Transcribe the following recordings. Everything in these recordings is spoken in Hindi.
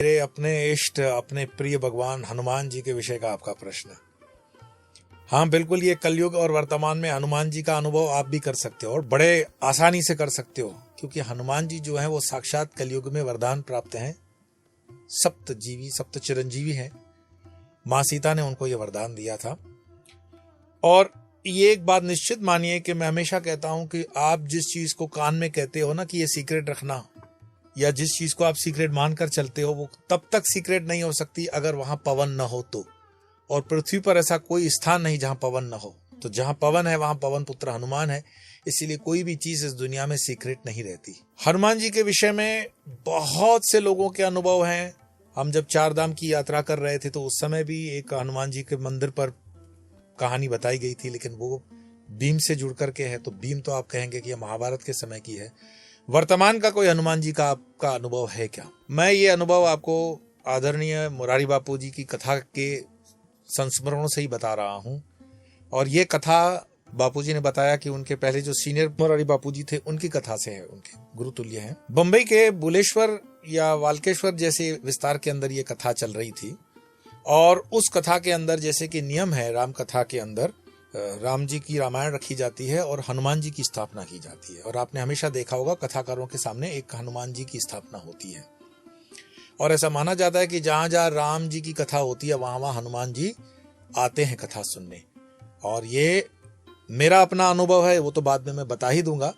मेरे अपने इष्ट अपने प्रिय भगवान हनुमान जी के विषय का आपका प्रश्न। हाँ बिल्कुल, ये कलयुग और वर्तमान में हनुमान जी का अनुभव आप भी कर सकते हो और बड़े आसानी से कर सकते हो, क्योंकि हनुमान जी जो है वो साक्षात कलयुग में वरदान प्राप्त हैं, सप्त जीवी सप्त चिरंजीवी हैं। माँ सीता ने उनको ये वरदान दिया था। और ये एक बात निश्चित मानिए कि मैं हमेशा कहता हूं कि आप जिस चीज को कान में कहते हो ना कि ये सीक्रेट रखना, या जिस चीज को आप सीक्रेट मानकर चलते हो, वो तब तक सीक्रेट नहीं हो सकती अगर वहां पवन न हो तो। और पृथ्वी पर ऐसा कोई स्थान नहीं जहां पवन न हो। तो जहां पवन है वहां पवन पुत्र हनुमान है, इसीलिए कोई भी चीज इस दुनिया में सीक्रेट नहीं रहती। हनुमान जी के विषय में बहुत से लोगों के अनुभव हैं। हम जब 4 धाम की यात्रा कर रहे थे तो उस समय भी एक हनुमान जी के मंदिर पर कहानी बताई गई थी, लेकिन वो भीम से जुड़ करके है, तो भीम तो आप कहेंगे कि यह महाभारत के समय की है। वर्तमान का कोई हनुमान जी का आपका अनुभव है क्या? मैं ये अनुभव आपको आदरणीय मुरारी बापू जी की कथा के संस्मरणों से ही बता रहा हूं। और ये कथा बापूजी ने बताया कि उनके पहले जो सीनियर मुरारी बापूजी थे उनकी कथा से है, उनके गुरुतुल्य हैं। बंबई के बुलेश्वर या वाल्केश्वर जैसे विस्तार के अंदर ये कथा चल रही थी। और उस कथा के अंदर जैसे कि नियम है, राम कथा के अंदर राम जी की रामायण रखी जाती है और हनुमान जी की स्थापना की जाती है। और आपने हमेशा देखा होगा कथाकारों के सामने एक हनुमान जी की स्थापना होती है। और ऐसा माना जाता है कि जहां जहां राम जी की कथा होती है वहां वहां हनुमान जी आते हैं कथा सुनने। और ये मेरा अपना अनुभव है, वो तो बाद में मैं बता ही दूंगा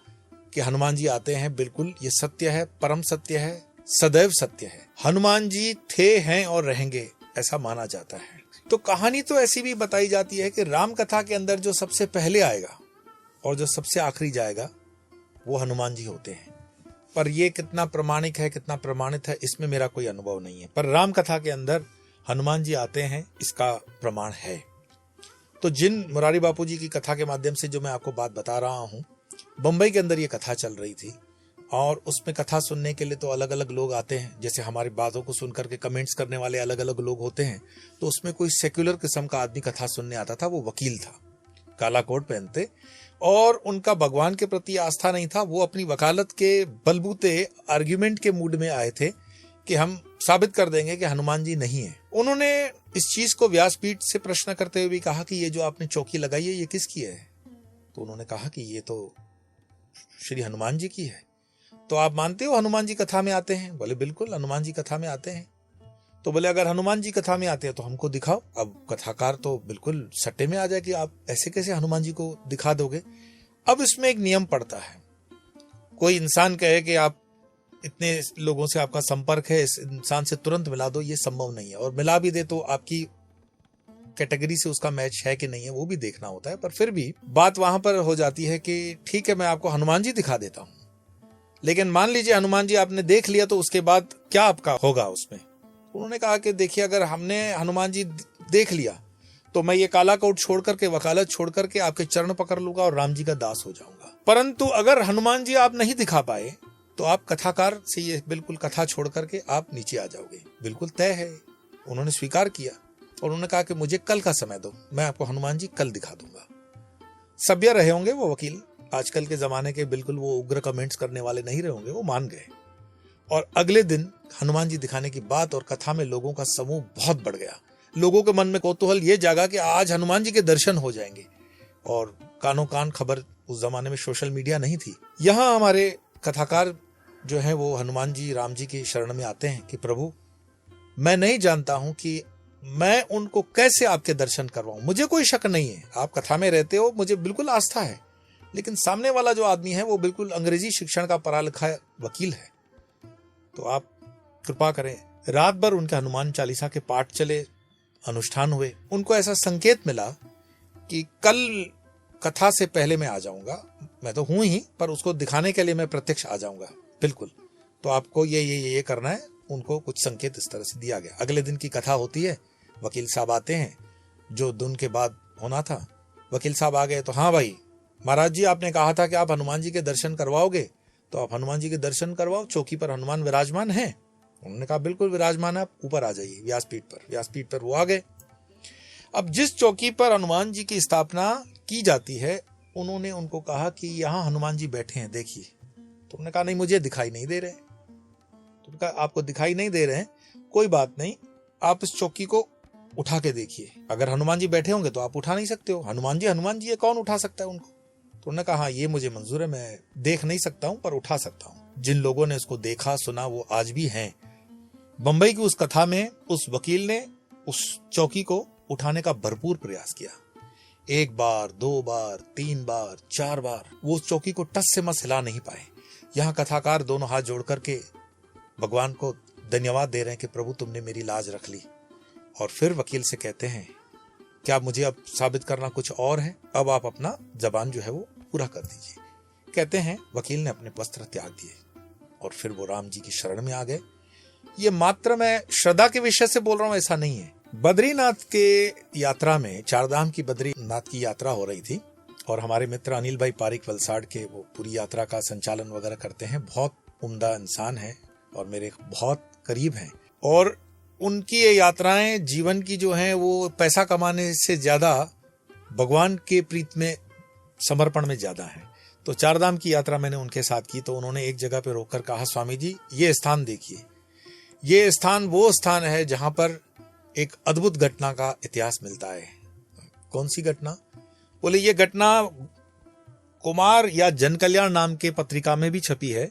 कि हनुमान जी आते हैं। बिल्कुल ये सत्य है, परम सत्य है, सदैव सत्य है। हनुमान जी थे, हैं और रहेंगे, ऐसा माना जाता है। तो कहानी तो ऐसी भी बताई जाती है कि राम कथा के अंदर जो सबसे पहले आएगा और जो सबसे आखिरी जाएगा वो हनुमान जी होते हैं। पर ये कितना प्रमाणिक है, कितना प्रमाणित है, इसमें मेरा कोई अनुभव नहीं है। पर राम कथा के अंदर हनुमान जी आते हैं, इसका प्रमाण है। तो जिन मुरारी बापू जी की कथा के माध्यम से जो मैं आपको बात बता रहा हूं, बंबई के अंदर ये कथा चल रही थी। और उसमें कथा सुनने के लिए तो अलग अलग लोग आते हैं। जैसे हमारी बातों को सुनकर के कमेंट्स करने वाले अलग अलग लोग होते हैं। तो उसमें कोई सेक्युलर किस्म का आदमी कथा सुनने आता था, वो वकील था, काला कोट पहनते, और उनका भगवान के प्रति आस्था नहीं था। वो अपनी वकालत के बलबूते आर्ग्यूमेंट के मूड में आए थे कि हम साबित कर देंगे कि हनुमान जी नहीं है। उन्होंने इस चीज को व्यासपीठ से प्रश्न करते हुए भी कहा कि ये जो आपने चौकी लगाई है ये किसकी है? तो उन्होंने कहा कि ये तो श्री हनुमान जी की है। तो आप मानते हो हनुमान जी कथा में आते हैं? बोले बिल्कुल हनुमान जी कथा में आते हैं। तो बोले अगर हनुमान जी कथा में आते हैं तो हमको दिखाओ। अब कथाकार तो बिल्कुल सट्टे में आ जाए कि आप ऐसे कैसे हनुमान जी को दिखा दोगे। अब इसमें एक नियम पड़ता है। कोई इंसान कहे कि आप इतने लोगों से आपका संपर्क है, इस इंसान से तुरंत मिला दो, ये संभव नहीं है। और मिला भी दे तो आपकी कैटेगरी से उसका मैच है कि नहीं है वो भी देखना होता है। पर फिर भी बात वहां पर हो जाती है कि ठीक है मैं आपको हनुमान जी दिखा देता हूं, लेकिन मान लीजिए हनुमान जी आपने देख लिया तो उसके बाद क्या आपका होगा उसमें? उन्होंने कहा कि देखिए अगर हमने हनुमान जी देख लिया तो मैं ये काला कोट छोड़ करके, वकालत छोड़ करके आपके चरण पकड़ लूंगा और राम जी का दास हो जाऊंगा। परंतु अगर हनुमान जी आप नहीं दिखा पाए तो आप कथाकार से ये बिल्कुल कथा छोड़ करके आप नीचे आ जाओगे, बिल्कुल तय है। उन्होंने स्वीकार किया और उन्होंने कहा कि मुझे कल का समय दो, मैं आपको हनुमान जी कल दिखा दूंगा। सभ्य रहे होंगे वो वकील, आजकल के जमाने के बिल्कुल वो उग्र कमेंट्स करने वाले नहीं रहे होंगे, वो मान गए। और अगले दिन हनुमान जी दिखाने की बात और कथा में लोगों का समूह बहुत बढ़ गया। लोगों के मन में कौतूहल ये जागा कि आज हनुमान जी के दर्शन हो जाएंगे। और कानों कान खबर, उस जमाने में सोशल मीडिया नहीं थी। यहाँ हमारे कथाकार जो है वो हनुमान जी राम जी की शरण में आते हैं कि प्रभु मैं नहीं जानता हूं कि मैं उनको कैसे आपके दर्शन करवाऊं। मुझे कोई शक नहीं है, आप कथा में रहते हो, मुझे बिल्कुल आस्था है, लेकिन सामने वाला जो आदमी है वो बिल्कुल अंग्रेजी शिक्षण का पढ़ा लिखा वकील है, तो आप कृपा करें। रात भर उनके हनुमान चालीसा के पाठ चले, अनुष्ठान हुए। उनको ऐसा संकेत मिला कि कल कथा से पहले मैं आ जाऊंगा, मैं तो हूं ही, पर उसको दिखाने के लिए मैं प्रत्यक्ष आ जाऊंगा, बिल्कुल। तो आपको ये करना है। उनको कुछ संकेत इस तरह से दिया गया। अगले दिन की कथा होती है, वकील साहब आते हैं, जो दिन के बाद होना था। वकील साहब आ गए तो हाँ भाई महाराज जी आपने कहा था कि आप हनुमान जी के दर्शन करवाओगे, तो आप हनुमान जी के दर्शन करवाओ। चौकी पर हनुमान विराजमान है? उन्होंने कहा बिल्कुल विराजमान है, आप ऊपर आ जाइए व्यासपीठ पर। व्यासपीठ पर वो आ गए। अब जिस चौकी पर हनुमान जी की स्थापना की जाती है उन्होंने उनको कहा कि यहाँ हनुमान जी बैठे हैं, देखिए। तो उन्होंने कहा नहीं मुझे दिखाई नहीं दे रहे। तो उन्होंने कहा आपको दिखाई नहीं दे रहे हैं कोई बात नहीं, आप इस चौकी को उठा के देखिए। अगर हनुमान जी बैठे होंगे तो आप उठा नहीं सकते हो। हनुमान जी है, कौन उठा सकता है उनको? तो उन्होंने कहा हाँ ये मुझे मंजूर है, मैं देख नहीं सकता हूं पर उठा सकता हूं। जिन लोगों ने इसको देखा सुना वो आज भी हैं। बंबई की उस कथा में उस वकील ने उस चौकी को उठाने का भरपूर प्रयास किया। 1 बार, 2 बार, 3 बार, 4 बार वो उस चौकी को टस से मस हिला नहीं पाए। यहाँ कथाकार दोनों हाथ जोड़ करके भगवान को धन्यवाद दे रहे हैं कि प्रभु तुमने मेरी लाज रख ली। और फिर वकील से कहते हैं क्या मुझे अब साबित करना कुछ और है? अब आप अपना जबान जो है वो पूरा कर दीजिए। कहते हैं वकील ने अपने वस्त्र त्याग दिए और फिर वो राम जी की शरण में आ गए। ये मात्र मैं श्रद्धा के विषय से बोल रहा हूं, ऐसा नहीं है। बद्रीनाथ के यात्रा में, चारधाम की बद्रीनाथ की यात्रा हो रही थी और हमारे मित्र अनिल भाई पारिक वलसाड़ के वो पूरी यात्रा का संचालन वगैरह करते हैं। बहुत उम्दा इंसान है और मेरे बहुत करीब हैं। और उनकी ये यात्राएं जीवन की जो हैं वो पैसा कमाने से ज्यादा भगवान के प्रीत में, समर्पण में ज्यादा है। तो चारधाम की यात्रा मैंने उनके साथ की तो उन्होंने एक जगह पे रोककर कहा स्वामी जी ये स्थान देखिए, ये स्थान वो स्थान है जहां पर एक अद्भुत घटना का इतिहास मिलता है। कौन सी घटना? बोले ये घटना कुमार या जन कल्याण नाम के पत्रिका में भी छपी है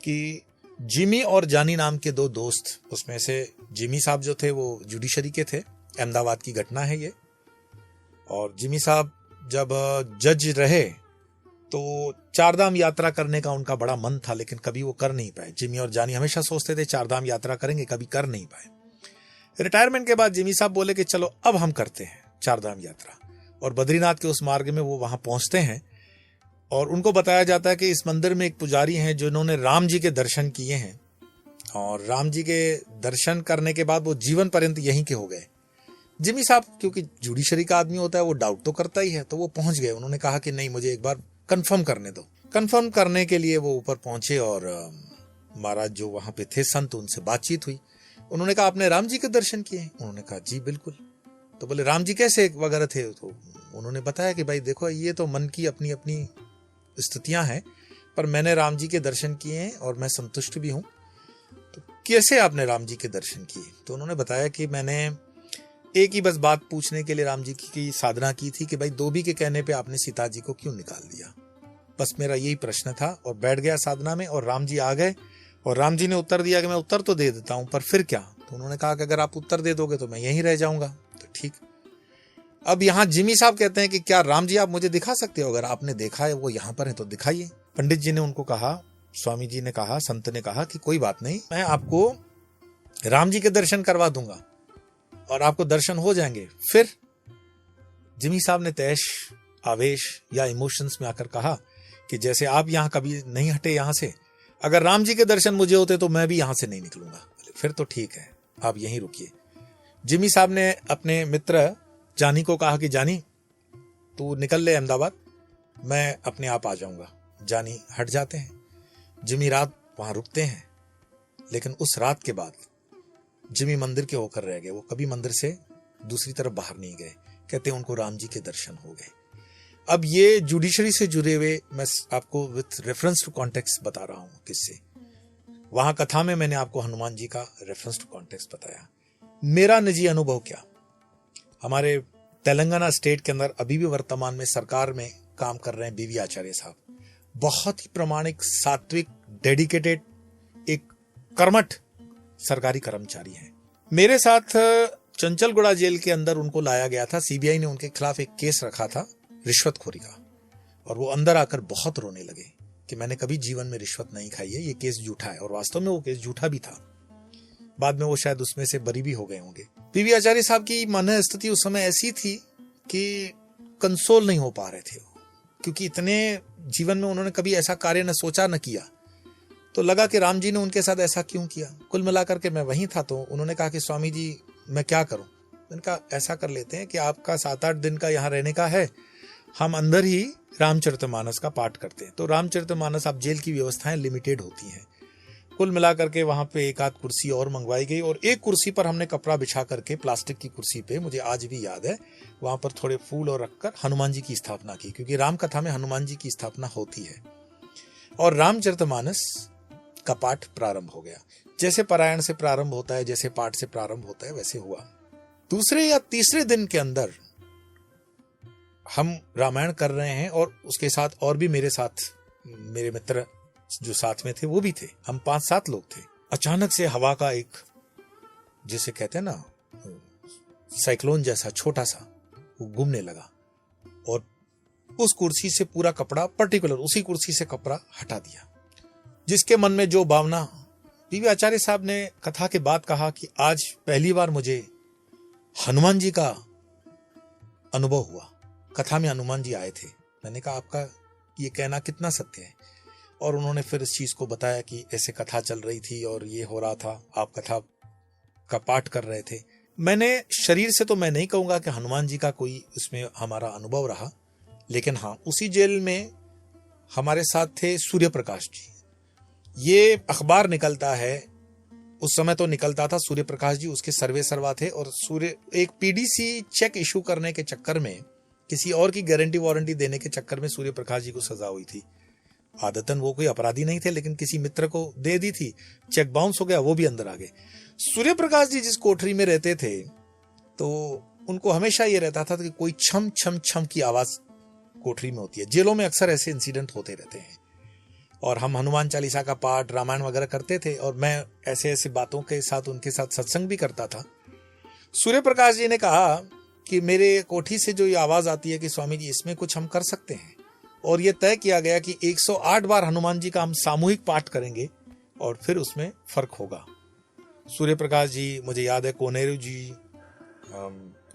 कि जिमी और जानी नाम के 2 दोस्त, उसमें से जिमी साहब जो थे वो जुडिशरी के थे। अहमदाबाद की घटना है ये। और जिमी साहब जब जज रहे तो चारधाम यात्रा करने का उनका बड़ा मन था लेकिन कभी वो कर नहीं पाए। जिमी और जानी हमेशा सोचते थे चारधाम यात्रा करेंगे, कभी कर नहीं पाए। रिटायरमेंट के बाद जिमी साहब बोले कि चलो अब हम करते हैं चारधाम यात्रा। और बद्रीनाथ के उस मार्ग में वो वहां पहुंचते हैं और उनको बताया जाता है कि इस मंदिर में एक पुजारी हैं जिन्होंने राम जी के दर्शन किए हैं और राम जी के दर्शन करने के बाद वो जीवन पर्यंत यहीं के हो गए। जिमी साहब क्योंकि जुडिशरी का आदमी होता है वो डाउट तो करता ही है, तो वो पहुंच गए। उन्होंने कहा कि नहीं मुझे एक बार कंफर्म करने दो। कंफर्म करने के लिए वो ऊपर पहुंचे और महाराज जो वहां पे थे संत, उनसे बातचीत हुई। उन्होंने कहा आपने राम जी के दर्शन किए? उन्होंने कहा जी बिल्कुल। तो बोले राम जी कैसे वगैरह थे? तो उन्होंने बताया कि भाई देखो ये तो मन की अपनी अपनी स्थितियां हैं, पर मैंने राम जी के दर्शन किए हैं और मैं संतुष्ट भी हूं। तो कैसे आपने राम जी के दर्शन किए? तो उन्होंने बताया कि मैंने एक ही बस बात पूछने के लिए राम जी की साधना की थी कि भाई धोबी के कहने पे आपने सीता जी को क्यों निकाल दिया? बस मेरा यही प्रश्न था। और बैठ गया साधना में और राम जी आ गए और राम जी ने उत्तर दिया कि मैं उत्तर तो दे देता हूं पर फिर क्या? तो उन्होंने कहा कि अगर आप उत्तर दे दोगे तो मैं यहीं रह जाऊंगा। तो ठीक। अब यहाँ जिमी साहब कहते हैं कि क्या राम जी आप मुझे दिखा सकते हो? अगर आपने देखा है वो यहाँ पर है तो दिखाइए। पंडित जी ने उनको कहा, स्वामी जी ने कहा, संत ने कहा कि कोई बात नहीं, मैं आपको राम जी के दर्शन करवा दूंगा और आपको दर्शन हो जाएंगे। फिर जिमी साहब ने तैश, आवेश या इमोशंस में आकर कहा कि जैसे आप यहाँ कभी नहीं हटे यहाँ से, अगर राम जी के दर्शन मुझे होते तो मैं भी यहाँ से नहीं निकलूंगा। फिर तो ठीक है, आप यहीं रुकिए। जिमी साहब ने अपने मित्र जानी को कहा कि जानी तू निकल ले अहमदाबाद, मैं अपने आप आ जाऊंगा। जानी हट जाते हैं। जिमी रात वहां रुकते हैं लेकिन उस रात के बाद जिमी मंदिर के होकर रह गए। वो कभी मंदिर से दूसरी तरफ बाहर नहीं गए। कहते हैं उनको राम जी के दर्शन हो गए। अब ये जुडिशरी से जुड़े हुए मैं आपको विथ रेफरेंस टू कॉन्टेक्स्ट बता रहा हूं किससे। वहां कथा में मैंने आपको हनुमान जी का रेफरेंस टू कॉन्टेक्स्ट बताया। मेरा निजी अनुभव क्या, हमारे तेलंगाना स्टेट के अंदर अभी भी वर्तमान में सरकार में काम कर रहे हैं बीवी आचार्य साहब। बहुत ही प्रामाणिक, सात्विक, डेडिकेटेड, एक कर्मठ सरकारी कर्मचारी हैं। मेरे साथ चंचलगुड़ा जेल के अंदर उनको लाया गया था। सीबीआई ने उनके खिलाफ एक केस रखा था रिश्वतखोरी का और वो अंदर आकर बहुत रोने लगे कि मैंने कभी जीवन में रिश्वत नहीं खाई है, ये केस झूठा है। और वास्तव में वो केस झूठा भी था। बाद में वो शायद उसमें से बरी भी हो गए होंगे। बीवी आचार्य साहब की मन स्थिति उस समय ऐसी थी कि कंसोल नहीं हो पा रहे थे वो, क्योंकि इतने जीवन में उन्होंने कभी ऐसा कार्य न सोचा न किया। तो लगा कि राम जी ने उनके साथ ऐसा क्यों किया। कुल मिलाकर के मैं वहीं था तो उन्होंने कहा कि स्वामी जी मैं क्या करूं। मैंने कहा ऐसा कर लेते हैं कि आपका 7-8 दिन का यहाँ रहने का है, हम अंदर ही रामचरितमानस का पाठ करते हैं। तो रामचरितमानस, आप जेल की व्यवस्थाएं लिमिटेड होती हैं। कुल मिलाकर के वहां पे 1 आध कुर्सी और मंगवाई गई और एक कुर्सी पर हमने कपड़ा बिछा करके, प्लास्टिक की कुर्सी पे, मुझे आज भी याद है, वहां पर थोड़े फूल और रखकर हनुमान जी की स्थापना की, क्योंकि राम कथा में हनुमान जी की स्थापना होती है। और रामचरितमानस का पाठ प्रारंभ हो गया। जैसे पारायण से प्रारंभ होता है, जैसे पाठ से प्रारंभ होता है, वैसे हुआ। दूसरे या तीसरे दिन के अंदर हम रामायण कर रहे हैं और उसके साथ और भी मेरे मित्र जो साथ में थे वो भी थे। हम 5-7 लोग थे। अचानक से हवा का एक, जिसे कहते हैं ना, साइक्लोन जैसा छोटा सा, वो घूमने लगा और उस कुर्सी से पूरा कपड़ा, पर्टिकुलर उसी कुर्सी से कपड़ा हटा दिया। जिसके मन में जो भावना, बीवी आचार्य साहब ने कथा के बाद कहा कि आज पहली बार मुझे हनुमान जी का अनुभव हुआ। कथा में हनुमान जी आए थे। मैंने कहा आपका ये कहना कितना सत्य है? और उन्होंने फिर इस चीज को बताया कि ऐसे कथा चल रही थी और ये हो रहा था, आप कथा का पाठ कर रहे थे। मैंने शरीर से तो मैं नहीं कहूंगा कि हनुमान जी का कोई उसमें हमारा अनुभव रहा, लेकिन हाँ, उसी जेल में हमारे साथ थे सूर्य प्रकाश जी। ये अखबार निकलता है, उस समय तो निकलता था, सूर्य प्रकाश जी उसके सर्वे सर्वा थे। और सूर्य एक पीडीसी चेक इशू करने के चक्कर में, किसी और की गारंटी वारंटी देने के चक्कर में सूर्य प्रकाश जी को सजा हुई थी। आदतन वो कोई अपराधी नहीं थे, लेकिन किसी मित्र को दे दी थी, चेक बाउंस हो गया, वो भी अंदर आ गए। सूर्य प्रकाश जी जिस कोठरी में रहते थे, तो उनको हमेशा ये रहता था कि कोई छम छम छम की आवाज कोठरी में होती है। जेलों में अक्सर ऐसे इंसिडेंट होते रहते हैं। और हम हनुमान चालीसा का पाठ, रामायण वगैरह करते थे और मैं ऐसे ऐसे बातों के साथ उनके साथ सत्संग भी करता था। सूर्य प्रकाश जी ने कहा कि मेरे कोठी से जो ये आवाज आती है कि स्वामी जी इसमें कुछ हम कर सकते हैं, और ये तय किया गया कि 108 बार हनुमान जी का हम सामूहिक पाठ करेंगे और फिर उसमें फर्क होगा। सूर्य प्रकाश जी, मुझे याद है कोनेरू जी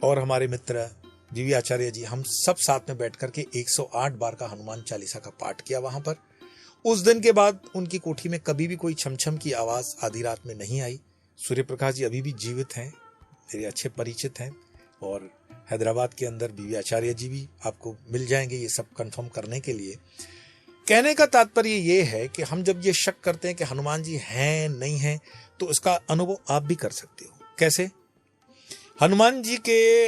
और हमारे मित्र जीवी आचार्य जी, हम सब साथ में बैठ करके 108 बार का हनुमान चालीसा का पाठ किया वहां पर। उस दिन के बाद उनकी कोठी में कभी भी कोई छमछम की आवाज आधी रात में नहीं आई। सूर्य प्रकाश जी अभी भी जीवित हैं, मेरे अच्छे परिचित हैं। और हैदराबाद के अंदर बीवी आचार्य जी भी आपको मिल जाएंगे ये सब कंफर्म करने के लिए। कहने का तात्पर्य ये है कि हम जब ये शक करते हैं कि हनुमान जी हैं नहीं हैं, तो इसका अनुभव आप भी कर सकते हो। कैसे? हनुमान जी के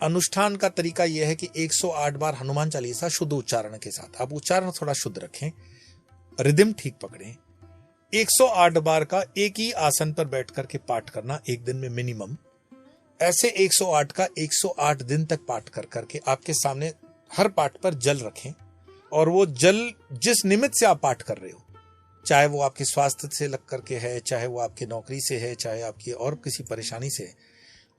अनुष्ठान का तरीका यह है कि 108 बार हनुमान चालीसा शुद्ध उच्चारण के साथ, आप उच्चारण थोड़ा शुद्ध रखें, रिदम ठीक पकड़ें। 108 बार का एक ही आसन पर बैठ करके पाठ करना एक दिन में मिनिमम। ऐसे 108 का 108 दिन तक पाठ कर करके आपके सामने हर पाठ पर जल रखें, और वो जल जिस निमित्त से आप पाठ कर रहे हो, चाहे वो आपके स्वास्थ्य से लग करके है, चाहे वो आपकी नौकरी से है, चाहे आपकी और किसी परेशानी से है।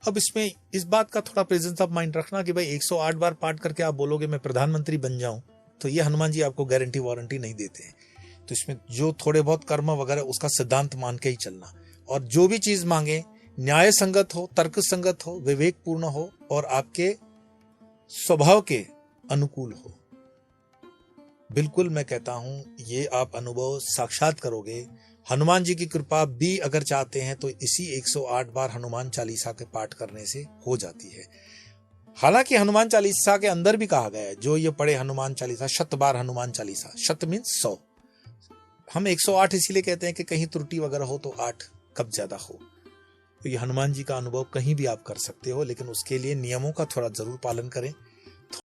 अब इसमें इस बात का थोड़ा प्रेजेंस ऑफ माइंड रखना कि भाई 108 बार पाठ करके आप बोलोगे मैं प्रधानमंत्री बन जाऊं, तो ये हनुमान जी आपको गारंटी वारंटी नहीं देते हैं। तो इसमें जो थोड़े बहुत कर्म वगैरह उसका सिद्धांत मान के ही चलना, और जो भी चीज मांगे न्याय संगत हो, तर्क संगत हो, विवेक पूर्ण हो और आपके स्वभाव के अनुकूल हो। बिल्कुल मैं कहता हूं ये आप अनुभव साक्षात करोगे। हनुमान जी की कृपा भी अगर चाहते हैं तो इसी 108 बार हनुमान चालीसा के पाठ करने से हो जाती है। हालांकि हनुमान चालीसा के अंदर भी कहा गया है, जो ये पढ़े हनुमान चालीसा 100 बार हनुमान चालीसा, 100 मीन्स 100, हम 108 इसीलिए कहते हैं कि कहीं त्रुटि वगैरह हो तो 8 कब ज्यादा हो। तो ये हनुमान जी का अनुभव कहीं भी आप कर सकते हो, लेकिन उसके लिए नियमों का थोड़ा जरूर पालन करें।